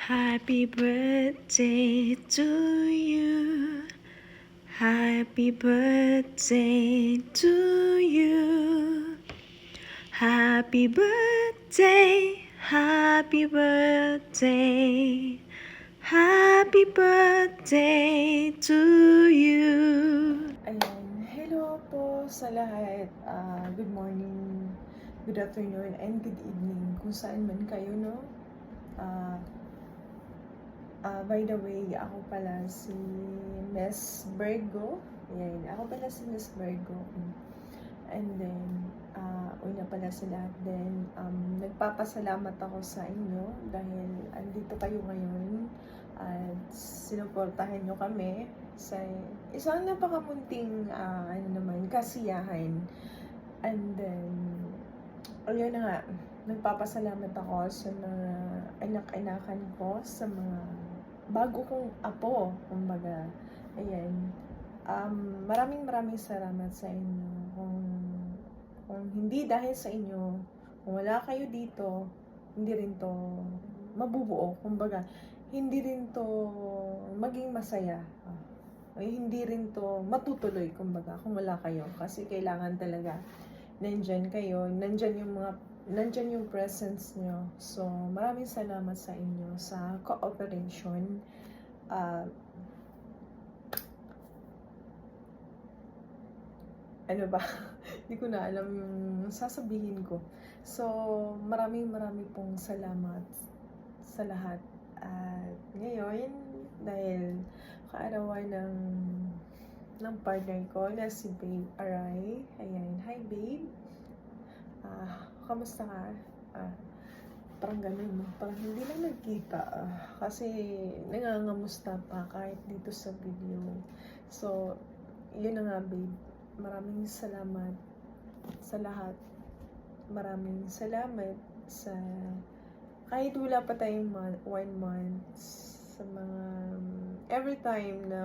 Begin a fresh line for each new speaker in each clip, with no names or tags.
Happy birthday to you. Happy birthday to you. Happy birthday. Happy birthday. Happy birthday to you.
Ayan, hello po sa lahat. Good morning, good afternoon, and good evening kung saan man kayo, no? By the way, ako pala si Miss Virgo. Ayan, ako pala si Miss Virgo. And then, una pala sa lahat din, nagpapasalamat ako sa inyo dahil andito kayo ngayon at sinuportahan nyo kami sa isang napakamunting kasiyahan. And then, ayun na nga, nagpapasalamat ako sa mga anak-anakan ko, sa mga bago kong apo, kumbaga. Ayan. Maraming salamat sa inyo. Kung hindi dahil sa inyo, kung wala kayo dito, hindi rin to mabubuo. Kumbaga, hindi rin to maging masaya. Ay, hindi rin to matutuloy, kumbaga, kung wala kayo. Kasi kailangan talaga nandyan kayo, nandyan yung presence nyo. So, maraming salamat sa inyo sa cooperation. Ano ba? Hindi ko na alam yung sasabihin ko. So, maraming pong salamat sa lahat. At ngayon, dahil kaarawan ng partner ko na si Babe Aray. Ayan, hi Babe. Kamusta ka? Parang ganun, no? Parang hindi lang nagkita. Kasi nangangamusta pa kahit dito sa video. So, yun na nga Babe. Maraming salamat sa lahat. Maraming salamat sa kahit wala pa tayong 1 month, sa mga every time na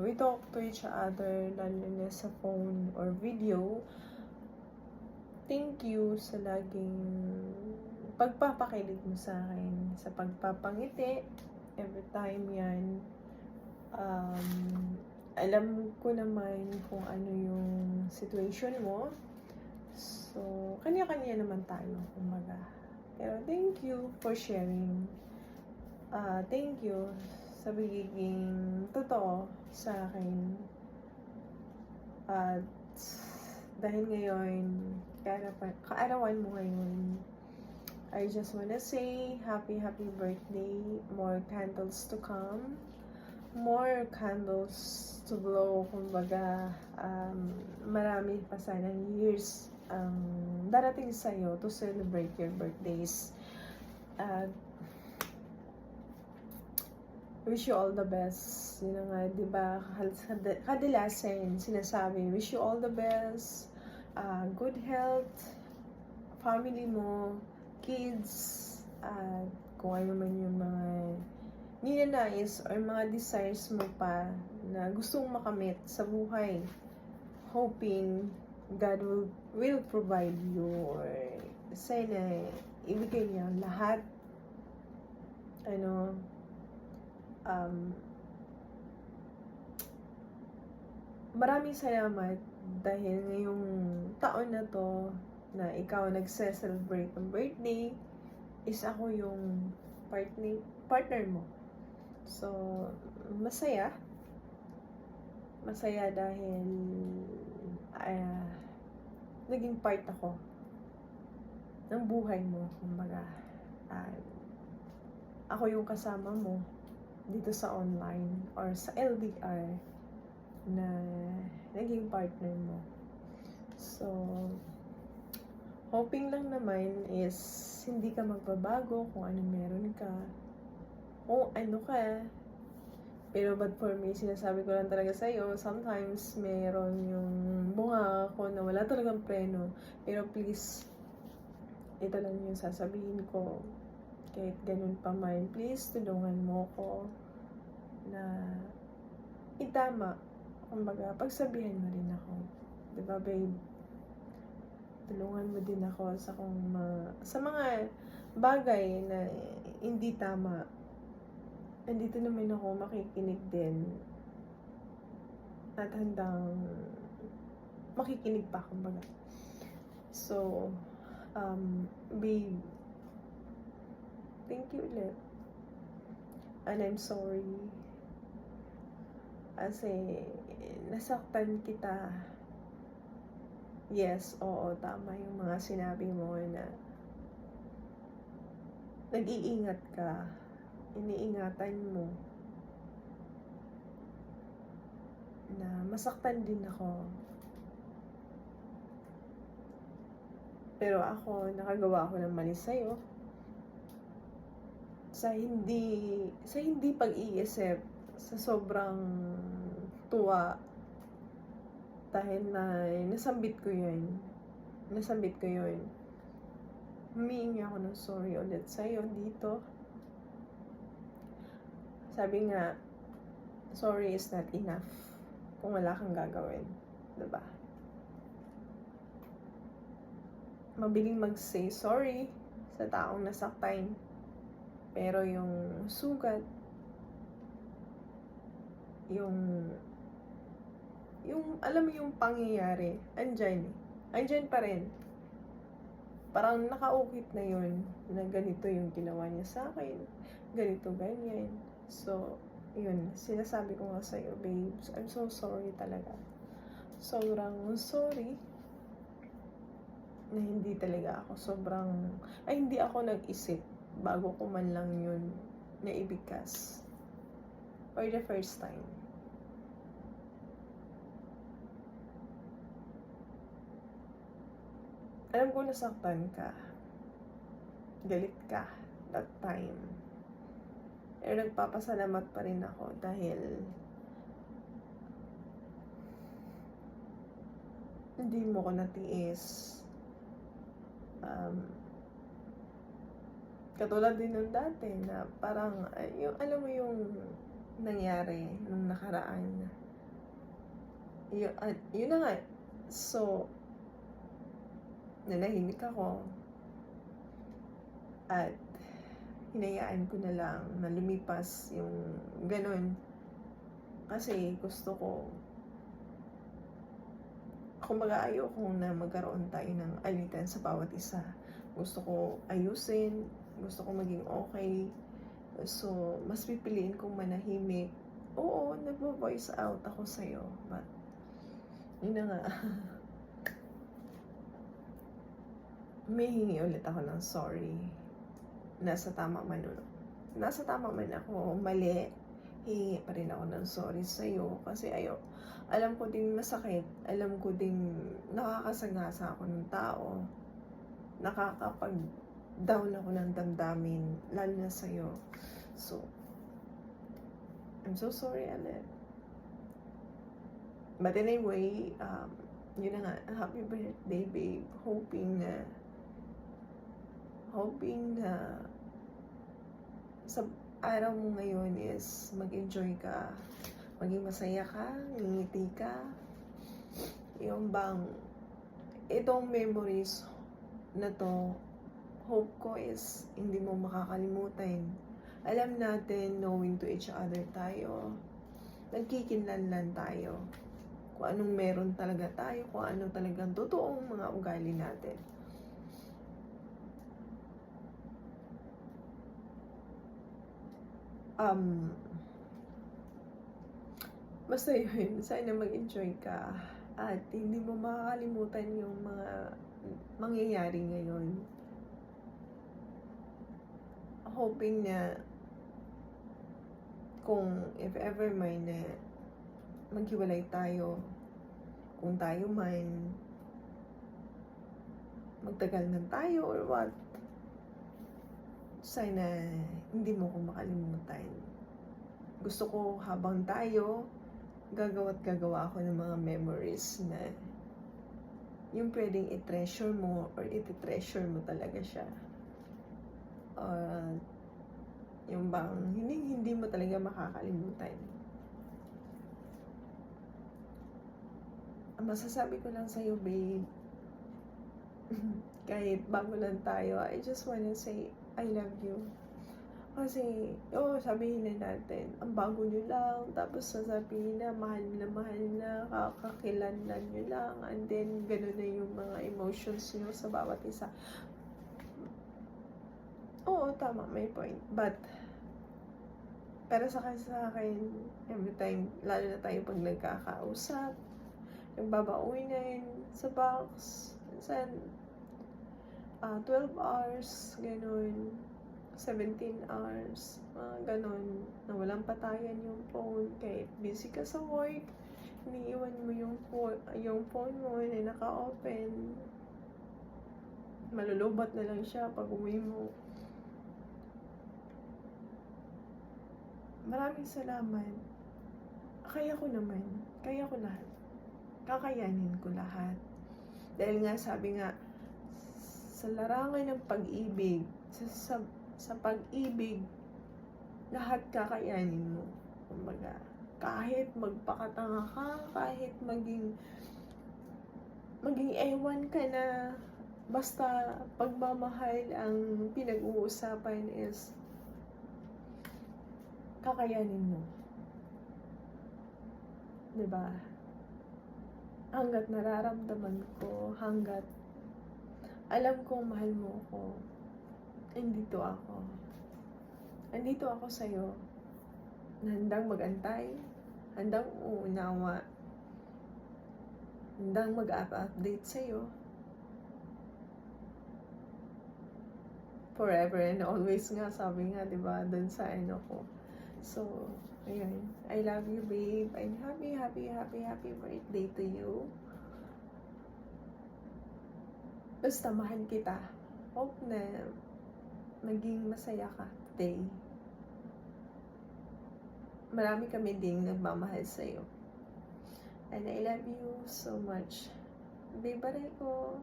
we talk to each other, lalo na sa phone or video. Thank you sa laging pagpapakilig mo sa akin, sa pagpapangiti every time yan. Alam ko naman kung ano yung situation mo. So, kanya-kanya naman tayo, kumbaga. Pero thank you for sharing. Thank you sa pagiging totoo sa akin. At dahil ngayon, kaarawan mo ngayon, I just wanna say happy birthday. More candles to come. More candles to blow, kumbaga. Marami pa sanang years ang darating sa'yo to celebrate your birthdays. Wish you all the best. Yun na nga, di ba, kadalasan sinasabi, wish you all the best, good health, family mo, kids, at kung ano man yung mga ninanais or mga desires mo pa na gustong makamit sa buhay. Hoping God will provide you, or sana ibigay niya lahat. Maraming salamat dahil ngayong taon na to na ikaw nagse-celebrate ng birthday, is ako yung partner mo. So, masaya dahil naging part ako ng buhay mo, kumbaga. Ako yung kasama mo dito sa online or sa LDR na naging partner mo. So, hoping lang naman is hindi ka magbabago kung ano meron ka. O ano ka. Pero but for me, sinasabi ko lang talaga sa'yo, sometimes meron yung bunga ko na wala talagang preno. Pero please, ito lang yung sasabihin ko. Kahit ganun pa man, please tulungan mo ko na itama. Kumbaga, pagsabihan mo rin ako. Diba, babe? Tulungan mo din ako sa mga bagay na hindi tama. andito naman ako makikinig din at handang makikinig pa, kumbaga. So, babe, thank you ulit. And I'm sorry. Kasi, nasaktan kita. Yes, oo, tama yung mga sinabi mo na nag-iingat ka. Iniingatan mo na masaktan din ako. Pero ako, nakagawa ako ng mali sa'yo. Sa hindi pag-iisip, sa sobrang tuwa, dahil na nasambit ko yun. Humihingi ako ng sorry ulit sa'yo dito. Sabi nga, sorry is not enough kung wala kang gagawin. Diba? Mabiling mag-say sorry sa taong nasaktan. Pero yung sugat, yung alam mo yung pangyayari, andyan pa rin. Parang nakaukit na yun, na ganito yung ginawa niya sa akin, ganito, ganyan. So, yun, sinasabi ko nga sa'yo, babes, I'm so sorry talaga. Sobrang sorry na hindi talaga ako hindi ako nag-isip bago ko man lang yun naibigkas. For the first time. Alam ko nasaktan ka. Galit ka that time. Pero nagpapasalamat pa rin ako dahil hindi mo ko natiis. Katulad din nung dati na parang, yung, alam mo yung nangyari nung nakaraan. Yun na nga. So, nanahimik ako. At hinayaan ko na lang na lumipas yung ganun. Kasi gusto ko, kumbaga ayoko na magkaroon tayo ng alitan sa bawat isa. Gusto ko ayusin, gusto ko maging okay. So, mas pipiliin kong manahimik. Oo, nagvo-voice out ako sa'yo. But, yun na nga. Humihingi ulit ako ng sorry. Nasa tama man ako, mali. Hihingi pa rin ako ng sorry sa'yo. Kasi alam ko din masakit. Alam ko din nakakasagasa ako ng tao. Nakakapag-down ako ng damdamin. Lalo na sa'yo. So, I'm so sorry ulit. But anyway, yun na nga. Happy birthday, babe. Hoping na sa araw mo ngayon is mag-enjoy ka, maging masaya ka, ngingiti ka. Yung bang, itong memories na to, hope ko is hindi mo makakalimutan. Alam natin, knowing to each other tayo, nagkikinlanlan tayo. Kung anong meron talaga tayo, kung ano talagang totoong mga ugali natin. Basta yun, sana mag-enjoy ka at hindi mo makakalimutan yung mga mangyayari ngayon. Hoping na kung if ever man na maghiwalay tayo, kung tayo man magtagal man tayo or what, sana hindi mo ko makalimutan. Gusto ko habang tayo, gagawa ako ng mga memories na yung pwedeng i-treasure mo or i-treasure mo talaga siya. Yung bang hindi mo talaga makakalimutan. Ang masasabi ko lang sa'yo, babe, kahit bago lang tayo, I just wanna say I love you. Kasi, sabihin na natin, ang bago nyo lang, tapos sasabihin na, mahal na, kakakilanlan nyo lang, and then, gano'n na yung mga emotions nyo sa bawat isa. Oo, tama, may point. But, pero sa akin, every time, lalo na tayo pag nagkakausap, nagbabaunin sa box, minsan, 12 hours, gano'n. 17 hours, mga ganon, na walang patayan yung phone, kahit busy ka sa work, iniiwan mo yung phone mo na naka-open, malulubat na lang siya pag uwi mo. Maraming salamat. Kaya ko lahat. Kakayanin ko lahat. Dahil nga, sabi nga, sa larangan ng pag-ibig, sa pag-ibig, lahat kakayanin mo. Kumbaga, kahit magpakatanga ka, kahit maging ewan ka na, basta pagmamahal ang pinag-uusapan is kakayanin mo. Diba? Hanggat nararamdaman ko, hanggat alam kong mahal mo ko, Andito ako sa'yo, na handang magantay, handang uunawa, handang mag-update sa'yo. Forever and always nga, sabi nga, diba, dun sa ko. So, ayun. I love you, babe. I'm happy birthday to you. Basta mahal kita. Hope na maging masaya ka today. Marami kami ding nagmamahal sa'yo. And I love you so much. Babe, baray ko.